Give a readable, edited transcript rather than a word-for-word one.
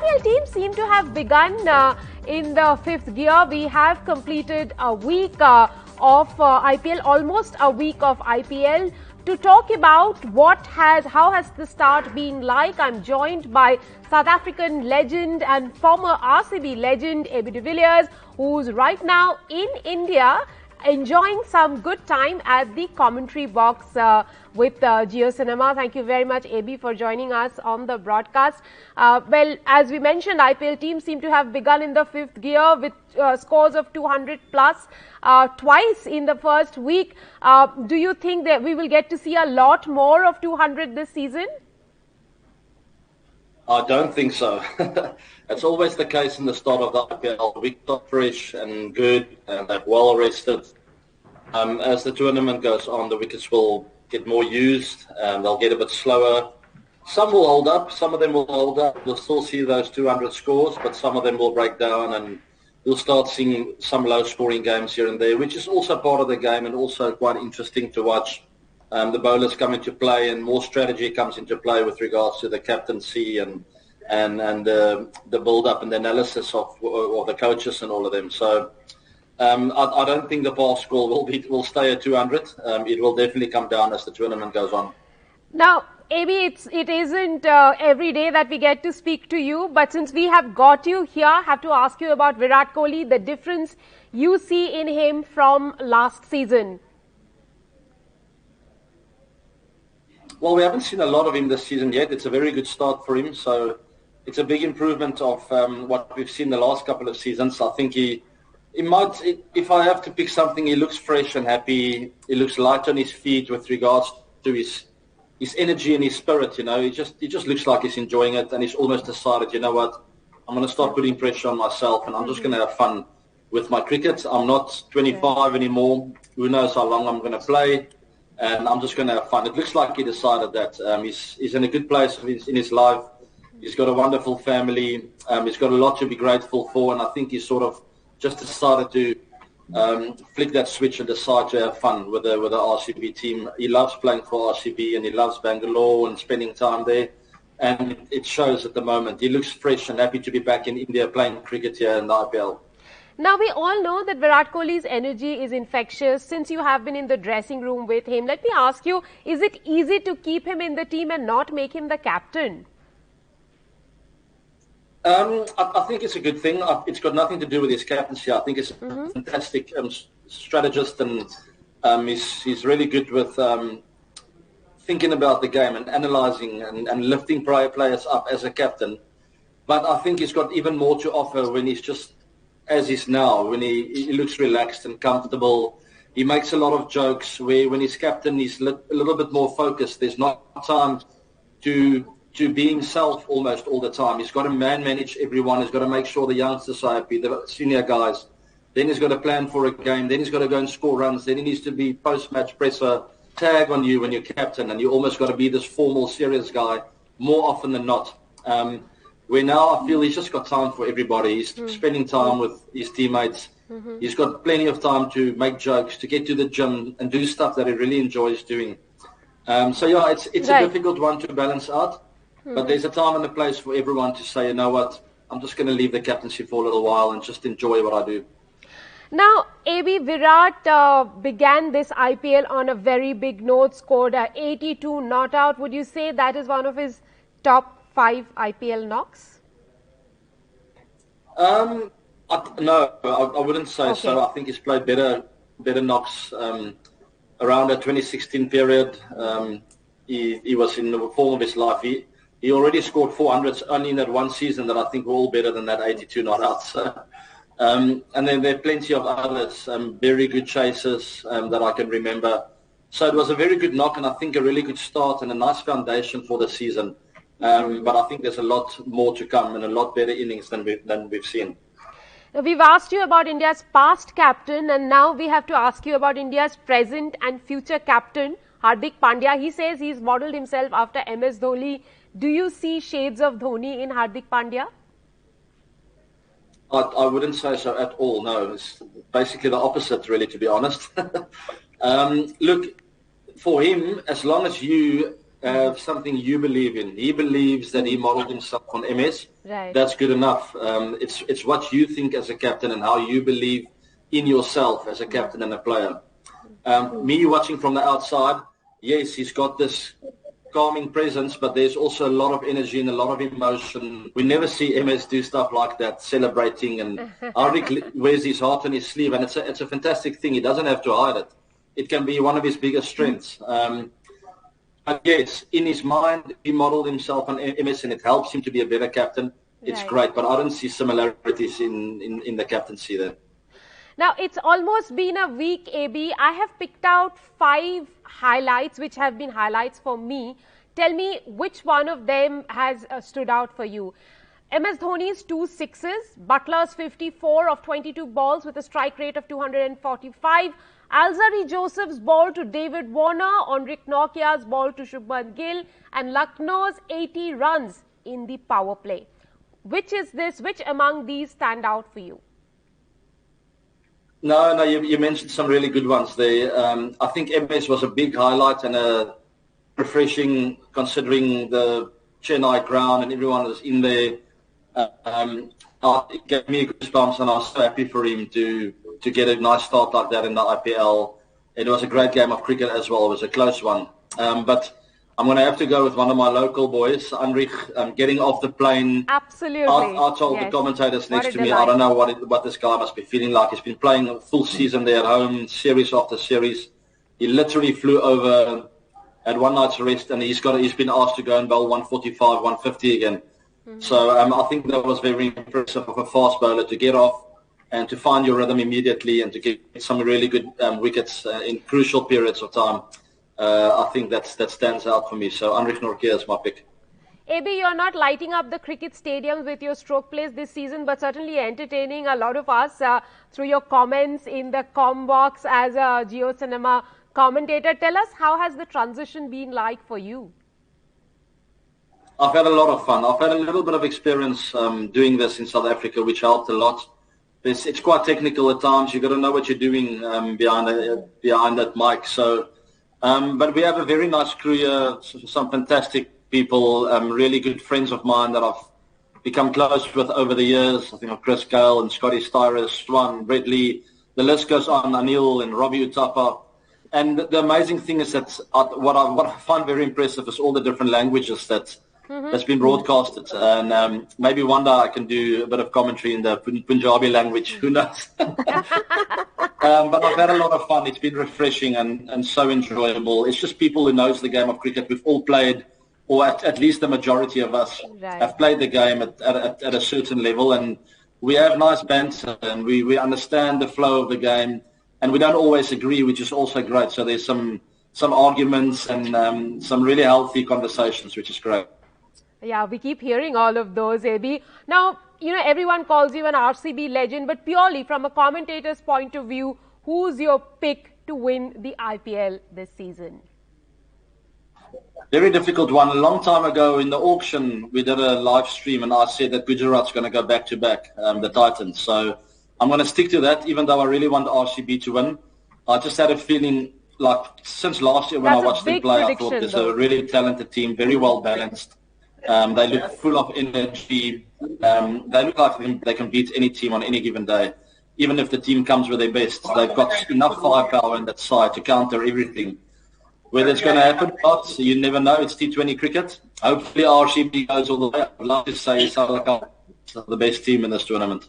IPL teams seem to have begun in the fifth gear. We have completed a week of IPL, almost a week of IPL. To talk about how has the start been like, I'm joined by South African legend and former RCB legend AB Villiers, who's right now in India enjoying some good time at the commentary box with Jio Cinema. Thank you very much, AB, for joining us on the broadcast. Well, as we mentioned, IPL teams seem to have begun in the fifth gear with scores of 200 plus twice in the first week. Do you think that we will get to see a lot more of 200 this season? I don't think so. It's always the case in the start of the IPL. The wickets are fresh and good and they're well rested. As the tournament goes on, the wickets will get more used and they'll get a bit slower. Some will hold up, some of them will hold up. We'll still see those 200 scores, but some of them will break down and we'll start seeing some low-scoring games here and there, which is also part of the game and also quite interesting to watch. The bowlers come into play and more strategy comes into play with regards to the captaincy and the build-up and the analysis of the coaches and all of them. So I don't think the ball score will stay at 200. It will definitely come down as the tournament goes on. Now, AB, it isn't every day that we get to speak to you, but since we have got you here, I have to ask you about Virat Kohli, the difference you see in him from last season. Well, we haven't seen a lot of him this season yet. It's a very good start for him, so it's a big improvement of what we've seen the last couple of seasons. I think he might, if I have to pick something, he looks fresh and happy. He looks light on his feet with regards to his energy and his spirit. You know, he just looks like he's enjoying it, and he's almost decided, you know what, I'm going to start putting pressure on myself, and I'm just going to have fun with my cricket. I'm not 25 anymore. Who knows how long I'm going to play. And I'm just going to have fun. It looks like he decided that. He's in a good place in his life. He's got a wonderful family. He's got a lot to be grateful for. And I think he's sort of just decided to flick that switch and decide to have fun with the RCB team. He loves playing for RCB and he loves Bangalore and spending time there. And it shows at the moment. He looks fresh and happy to be back in India playing cricket here in the IPL. Now, we all know that Virat Kohli's energy is infectious. Since you have been in the dressing room with him, let me ask you, is it easy to keep him in the team and not make him the captain? I think it's a good thing. It's got nothing to do with his captaincy. I think he's a fantastic strategist and he's really good with thinking about the game and analysing and lifting players up as a captain. But I think he's got even more to offer when he's just as is now, when he looks relaxed and comfortable. He makes a lot of jokes where when he's captain, he's a little bit more focused. There's not time to be himself almost all the time. He's got to manage everyone. He's got to make sure the youngsters are happy, the senior guys. Then he's got to plan for a game. Then he's got to go and score runs. Then he needs to be post-match presser, tag on you when you're captain, and you almost got to be this formal, serious guy more often than not. Where now I feel he's just got time for everybody. He's spending time with his teammates. He's got plenty of time to make jokes, to get to the gym and do stuff that he really enjoys doing. So yeah, it's a difficult one to balance out. But there's a time and a place for everyone to say, you know what, I'm just going to leave the captaincy for a little while and just enjoy what I do. Now, AB, Virat began this IPL on a very big note, scored 82 not out. Would you say that is one of his top 5 IPL knocks? No, I wouldn't say so. I think he's played better knocks around the 2016 period. He was in the form of his life. He already scored 400s only in that one season that I think were all better than that 82 not out. So, and then there are plenty of others, very good chasers that I can remember. So it was a very good knock and I think a really good start and a nice foundation for the season. But I think there's a lot more to come and a lot better innings than we've seen. We've asked you about India's past captain and now we have to ask you about India's present and future captain, Hardik Pandya. He says he's modelled himself after MS Dhoni. Do you see shades of Dhoni in Hardik Pandya? I wouldn't say so at all, no. It's basically the opposite, really, to be honest. Look, for him, as long as you something you believe in. He believes that he modeled himself on MS. Right. That's good enough. It's what you think as a captain and how you believe in yourself as a captain and a player. Me watching from the outside, yes, he's got this calming presence, but there's also a lot of energy and a lot of emotion. We never see MS do stuff like that, celebrating, and Henrik wears his heart on his sleeve, and it's a fantastic thing. He doesn't have to hide it. It can be one of his biggest strengths. But yes, in his mind, he modeled himself on MS, and it helps him to be a better captain. It's great, but I don't see similarities in the captaincy there. Now, it's almost been a week, AB. I have picked out 5 highlights, which have been highlights for me. Tell me which one of them has stood out for you. MS Dhoni's 2 sixes, Butler's 54 of 22 balls with a strike rate of 245, Alzarri Joseph's ball to David Warner, Enric Nortje's ball to Shubman Gill, and Lucknow's 80 runs in the power play. Which among these stand out for you? No, you mentioned some really good ones there. I think MS was a big highlight and a refreshing, considering the Chennai ground and everyone was in there. It gave me goosebumps, and I was so happy for him to get a nice start like that in the IPL. It was a great game of cricket as well. It was a close one. But I'm going to have to go with one of my local boys, Henrik, getting off the plane. Absolutely. I told the commentators next to me, I don't know what this guy must be feeling like. He's been playing a full season there at home, series after series. He literally flew over at one night's rest, and he's been asked to go and bowl 145, 150 again. So I think that was very impressive of a fast bowler to get off and to find your rhythm immediately and to get some really good wickets in crucial periods of time. I think that stands out for me. So Enric Nortje is my pick. AB, you're not lighting up the cricket stadiums with your stroke plays this season, but certainly entertaining a lot of us through your comments in the comm box as a Geo Cinema commentator. Tell us, how has the transition been like for you? I've had a lot of fun. I've had a little bit of experience doing this in South Africa, which helped a lot. It's quite technical at times. You've got to know what you're doing behind that mic. So. But we have a very nice crew here, some fantastic people, really good friends of mine that I've become close with over the years. I think of Chris Gale and Scotty Styrus, Swan, Brett Lee, the list goes on, Anil and Robbie Utapa. And the amazing thing is that what I find very impressive is all the different languages that's been broadcasted. And maybe one day I can do a bit of commentary in the Punjabi language, who knows? But I've had a lot of fun. It's been refreshing and so enjoyable. It's just people who knows the game of cricket. We've all played, or at least the majority of us have played the game at a certain level, and we have nice banter, and we understand the flow of the game, and we don't always agree, which is also great. So there's some arguments and some really healthy conversations, which is great. Yeah, we keep hearing all of those, AB. Now, everyone calls you an RCB legend, but purely from a commentator's point of view, who's your pick to win the IPL this season? Very difficult one. A long time ago in the auction, we did a live stream, and I said that Gujarat's going to go back-to-back, the Titans. So I'm going to stick to that, even though I really want RCB to win. I just had a feeling, like, since last year when I watched them play, I thought there's a really talented team, very well balanced. They look full of energy. They look like they can beat any team on any given day. Even if the team comes with their best, they've got enough firepower in that side to counter everything. Whether it's going to happen or not, you never know. It's T20 cricket. Hopefully RCB goes all the way. I'd love to say South Africa is the best team in this tournament.